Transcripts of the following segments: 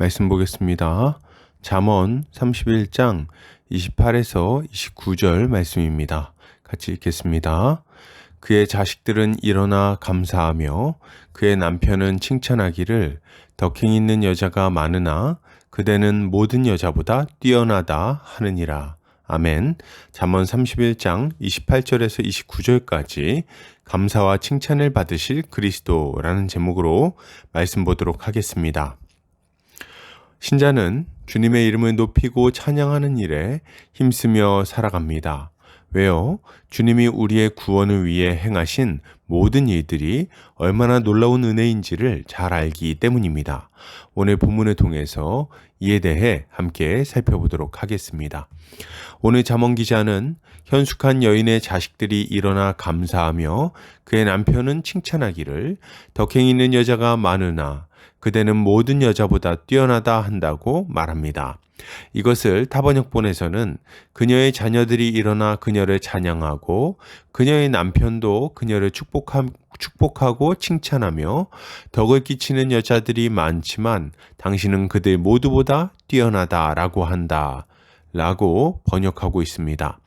말씀 보겠습니다. 잠언 31장 28에서 29절 말씀입니다. 같이 읽겠습니다. 그의 자식들은 일어나 감사하며 그의 남편은 칭찬하기를 덕행 있는 여자가 많으나 그대는 모든 여자보다 뛰어나다 하느니라. 아멘. 잠언 31장 28절에서 29절까지 감사와 칭찬을 받으실 그리스도라는 제목으로 말씀 보도록 하겠습니다. 신자는 주님의 이름을 높이고 찬양하는 일에 힘쓰며 살아갑니다. 왜요? 주님이 우리의 구원을 위해 행하신 모든 일들이 얼마나 놀라운 은혜인지를 잘 알기 때문입니다. 오늘 본문을 통해서 이에 대해 함께 살펴보도록 하겠습니다. 오늘 잠언 기자는 현숙한 여인의 자식들이 일어나 감사하며 그의 남편은 칭찬하기를 덕행 있는 여자가 많으나 그대는 모든 여자보다 뛰어나다 한다고 말합니다. 이것을 타번역본에서는 그녀의 자녀들이 일어나 그녀를 찬양하고 그녀의 남편도 그녀를 축복하고 칭찬하며 덕을 끼치는 여자들이 많지만 당신은 그들 모두보다 뛰어나다라고 한다 라고 번역하고 있습니다.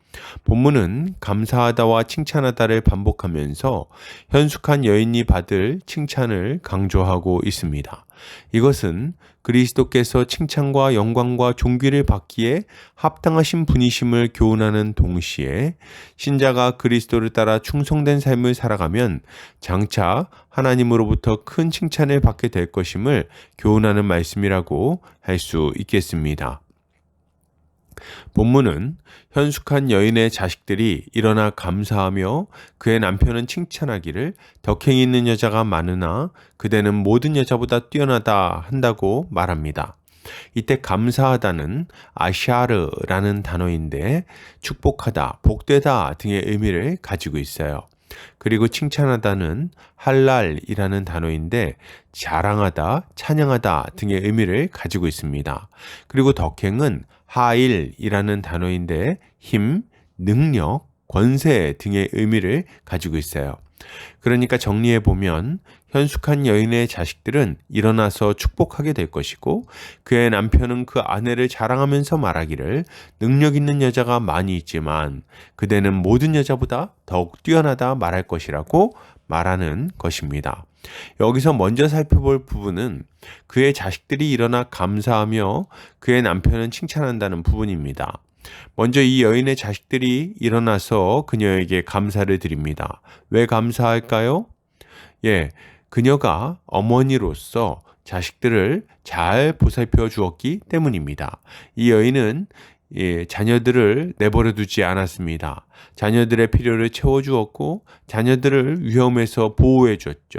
본문은 감사하다와 칭찬하다를 반복하면서 현숙한 여인이 받을 칭찬을 강조하고 있습니다. 이것은 그리스도께서 칭찬과 영광과 존귀를 받기에 합당하신 분이심을 교훈하는 동시에 신자가 그리스도를 따라 충성된 삶을 살아가면 장차 하나님으로부터 큰 칭찬을 받게 될 것임을 교훈하는 말씀이라고 할 수 있겠습니다. 본문은 현숙한 여인의 자식들이 일어나 감사하며 그의 남편은 칭찬하기를 덕행 있는 여자가 많으나 그대는 모든 여자보다 뛰어나다 한다고 말합니다. 이때 감사하다는 아샤르라는 단어인데 축복하다, 복되다 등의 의미를 가지고 있어요. 그리고 칭찬하다는 할랄이라는 단어인데 자랑하다, 찬양하다 등의 의미를 가지고 있습니다. 그리고 덕행은 하일이라는 단어인데 힘, 능력, 권세 등의 의미를 가지고 있어요. 그러니까 정리해 보면 현숙한 여인의 자식들은 일어나서 축복하게 될 것이고 그의 남편은 그 아내를 자랑하면서 말하기를 능력 있는 여자가 많이 있지만 그대는 모든 여자보다 더욱 뛰어나다 말할 것이라고 말하는 것입니다. 여기서 먼저 살펴볼 부분은 그의 자식들이 일어나 감사하며 그의 남편은 칭찬한다는 부분입니다. 먼저 이 여인의 자식들이 일어나서 그녀에게 감사를 드립니다. 왜 감사할까요? 그녀가 어머니로서 자식들을 잘 보살펴 주었기 때문입니다. 이 여인은 자녀들을 내버려 두지 않았습니다. 자녀들의 필요를 채워주었고 자녀들을 위험에서 보호해 줬죠.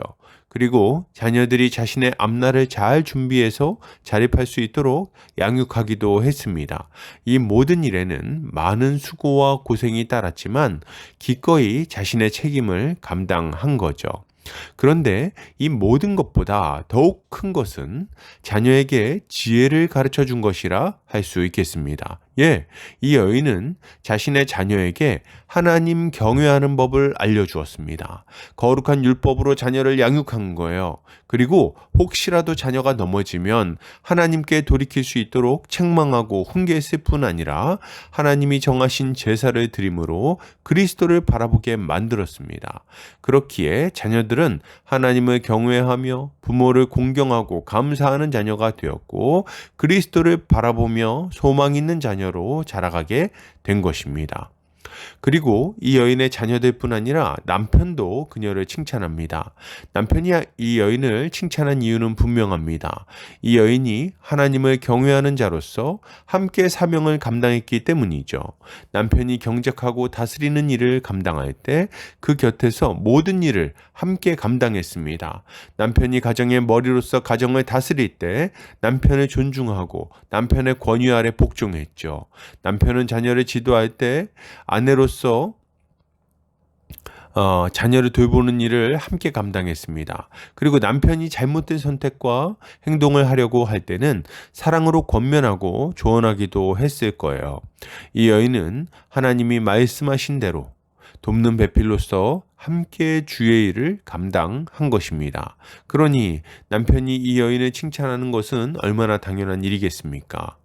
그리고 자녀들이 자신의 앞날을 잘 준비해서 자립할 수 있도록 양육하기도 했습니다. 이 모든 일에는 많은 수고와 고생이 따랐지만 기꺼이 자신의 책임을 감당한 거죠. 그런데 이 모든 것보다 더욱 큰 것은 자녀에게 지혜를 가르쳐 준 것이라 할 수 있겠습니다. 이 여인은 자신의 자녀에게 하나님 경외하는 법을 알려주었습니다. 거룩한 율법으로 자녀를 양육한 거예요. 그리고 혹시라도 자녀가 넘어지면 하나님께 돌이킬 수 있도록 책망하고 훈계했을 뿐 아니라 하나님이 정하신 제사를 드림으로 그리스도를 바라보게 만들었습니다. 그렇기에 자녀들은 하나님을 경외하며 부모를 공경하고 감사하는 자녀가 되었고 그리스도를 바라보며 소망 있는 자녀로 자라가게 된 것입니다. 그리고 이 여인의 자녀들뿐 아니라 남편도 그녀를 칭찬합니다. 남편이 이 여인을 칭찬한 이유는 분명합니다. 이 여인이 하나님을 경외하는 자로서 함께 사명을 감당했기 때문이죠. 남편이 경작하고 다스리는 일을 감당할 때 그 곁에서 모든 일을 함께 감당했습니다. 남편이 가정의 머리로서 가정을 다스릴 때 남편을 존중하고 남편의 권위 아래 복종했죠. 남편은 자녀를 지도할 때 아내로서 자녀를 돌보는 일을 함께 감당했습니다. 그리고 남편이 잘못된 선택과 행동을 하려고 할 때는 사랑으로 권면하고 조언하기도 했을 거예요. 이 여인은 하나님이 말씀하신 대로 돕는 배필로서 함께 주의 일을 감당한 것입니다. 그러니 남편이 이 여인을 칭찬하는 것은 얼마나 당연한 일이겠습니까?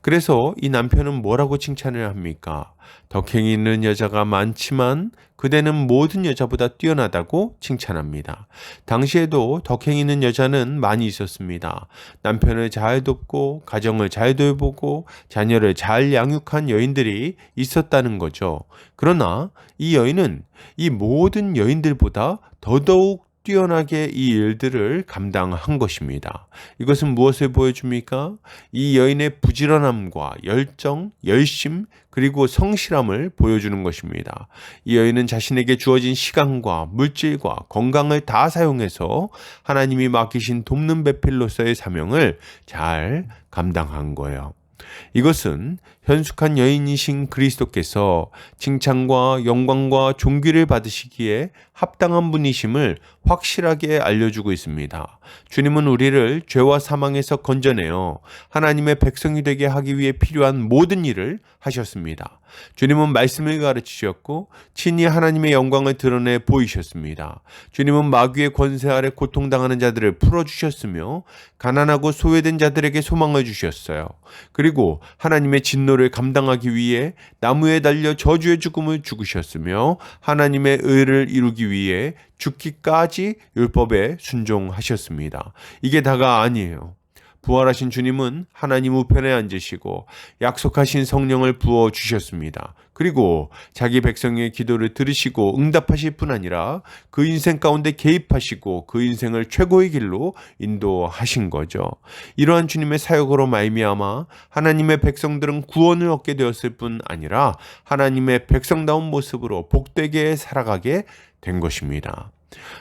그래서 이 남편은 뭐라고 칭찬을 합니까? 덕행이 있는 여자가 많지만 그대는 모든 여자보다 뛰어나다고 칭찬합니다. 당시에도 덕행이 있는 여자는 많이 있었습니다. 남편을 잘 돕고 가정을 잘 돌보고 자녀를 잘 양육한 여인들이 있었다는 거죠. 그러나 이 여인은 이 모든 여인들보다 더더욱 뛰어나게 이 일들을 감당한 것입니다. 이것은 무엇을 보여줍니까? 이 여인의 부지런함과 열정, 열심, 그리고 성실함을 보여주는 것입니다. 이 여인은 자신에게 주어진 시간과 물질과 건강을 다 사용해서 하나님이 맡기신 돕는 배필로서의 사명을 잘 감당한 거예요. 이것은 현숙한 여인이신 그리스도께서 칭찬과 영광과 존귀를 받으시기에 합당한 분이심을 확실하게 알려주고 있습니다. 주님은 우리를 죄와 사망에서 건져내어 하나님의 백성이 되게 하기 위해 필요한 모든 일을 하셨습니다. 주님은 말씀을 가르치셨고 친히 하나님의 영광을 드러내 보이셨습니다. 주님은 마귀의 권세 아래 고통당하는 자들을 풀어주셨으며 가난하고 소외된 자들에게 소망을 주셨어요. 그리고 하나님의 진노를 감당하기 위해 나무에 달려 저주의 죽음을 죽으셨으며 하나님의 의를 이루기 위해 죽기까지 율법에 순종하셨습니다. 이게 다가 아니에요. 부활하신 주님은 하나님 우편에 앉으시고 약속하신 성령을 부어 주셨습니다. 그리고 자기 백성의 기도를 들으시고 응답하실 뿐 아니라 그 인생 가운데 개입하시고 그 인생을 최고의 길로 인도하신 거죠. 이러한 주님의 사역으로 말미암아 하나님의 백성들은 구원을 얻게 되었을 뿐 아니라 하나님의 백성다운 모습으로 복되게 살아가게 된 것입니다.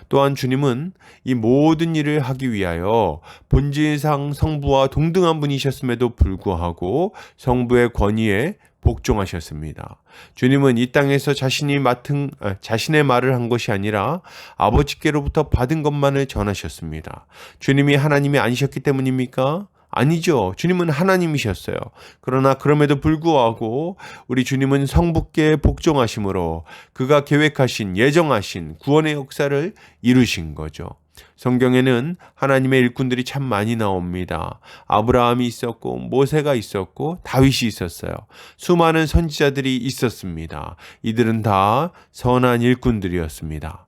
또한 주님은 이 모든 일을 하기 위하여 본질상 성부와 동등한 분이셨음에도 불구하고 성부의 권위에 복종하셨습니다. 주님은 이 땅에서 자신의 말을 한 것이 아니라 아버지께로부터 받은 것만을 전하셨습니다. 주님이 하나님이 아니셨기 때문입니까? 아니죠. 주님은 하나님이셨어요. 그러나 그럼에도 불구하고 우리 주님은 성부께 복종하심으로 그가 계획하신 예정하신 구원의 역사를 이루신 거죠. 성경에는 하나님의 일꾼들이 참 많이 나옵니다. 아브라함이 있었고 모세가 있었고 다윗이 있었어요. 수많은 선지자들이 있었습니다. 이들은 다 선한 일꾼들이었습니다.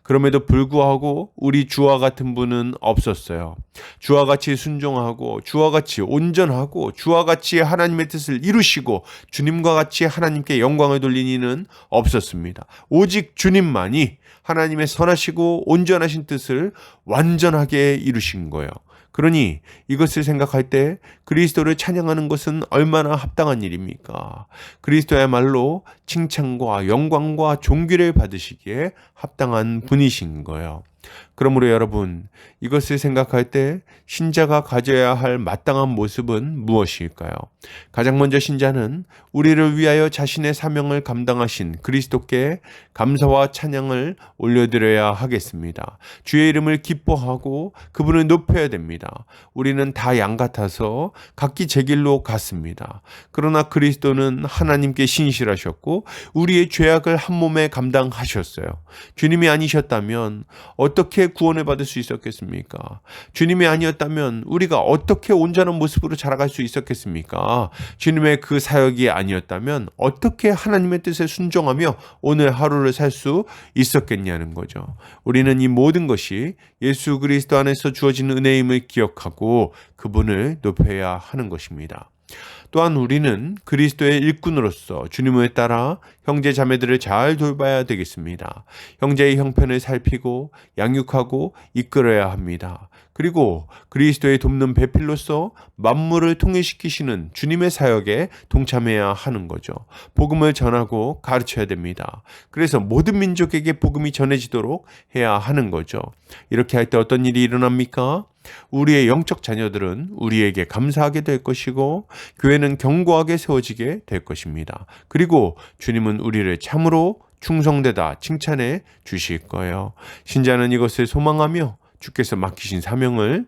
그럼에도 불구하고 우리 주와 같은 분은 없었어요. 주와 같이 순종하고 주와 같이 온전하고 주와 같이 하나님의 뜻을 이루시고 주님과 같이 하나님께 영광을 돌린 이는 없었습니다. 오직 주님만이 하나님의 선하시고 온전하신 뜻을 완전하게 이루신 거예요. 그러니 이것을 생각할 때 그리스도를 찬양하는 것은 얼마나 합당한 일입니까? 그리스도야말로 칭찬과 영광과 존귀를 받으시기에 합당한 분이신 거예요. 그러므로 여러분, 이것을 생각할 때 신자가 가져야 할 마땅한 모습은 무엇일까요? 가장 먼저 신자는 우리를 위하여 자신의 사명을 감당하신 그리스도께 감사와 찬양을 올려드려야 하겠습니다. 주의 이름을 기뻐하고 그분을 높여야 됩니다. 우리는 다 양 같아서 각기 제 길로 갔습니다. 그러나 그리스도는 하나님께 신실하셨고 우리의 죄악을 한 몸에 감당하셨어요. 주님이 아니셨다면 어떻게 구원을 받을 수 있었겠습니까? 주님이 아니었다면 우리가 어떻게 온전한 모습으로 자라갈 수 있었겠습니까? 주님의 그 사역이 아니었다면 어떻게 하나님의 뜻에 순종하며 오늘 하루를 살 수 있었겠냐는 거죠. 우리는 이 모든 것이 예수 그리스도 안에서 주어진 은혜임을 기억하고 그분을 높여야 하는 것입니다. 또한 우리는 그리스도의 일꾼으로서 주님을 따라 형제 자매들을 잘 돌봐야 되겠습니다. 형제의 형편을 살피고 양육하고 이끌어야 합니다. 그리고 그리스도의 돕는 배필로서 만물을 통일시키시는 주님의 사역에 동참해야 하는 거죠. 복음을 전하고 가르쳐야 됩니다. 그래서 모든 민족에게 복음이 전해지도록 해야 하는 거죠. 이렇게 할 때 어떤 일이 일어납니까? 우리의 영적 자녀들은 우리에게 감사하게 될 것이고 교회는 견고하게 세워지게 될 것입니다. 그리고 주님은 우리를 참으로 충성되다 칭찬해 주실 거예요. 신자는 이것을 소망하며 주께서 맡기신 사명을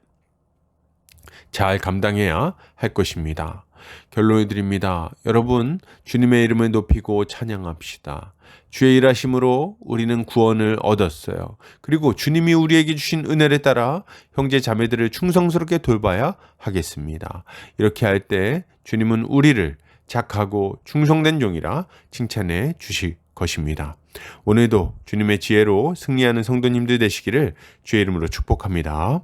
잘 감당해야 할 것입니다. 결론을 드립니다. 여러분, 주님의 이름을 높이고 찬양합시다. 주의 일하심으로 우리는 구원을 얻었어요. 그리고 주님이 우리에게 주신 은혜를 따라 형제 자매들을 충성스럽게 돌봐야 하겠습니다. 이렇게 할 때 주님은 우리를 착하고 충성된 종이라 칭찬해 주실 것입니다. 오늘도 주님의 지혜로 승리하는 성도님들 되시기를 주의 이름으로 축복합니다.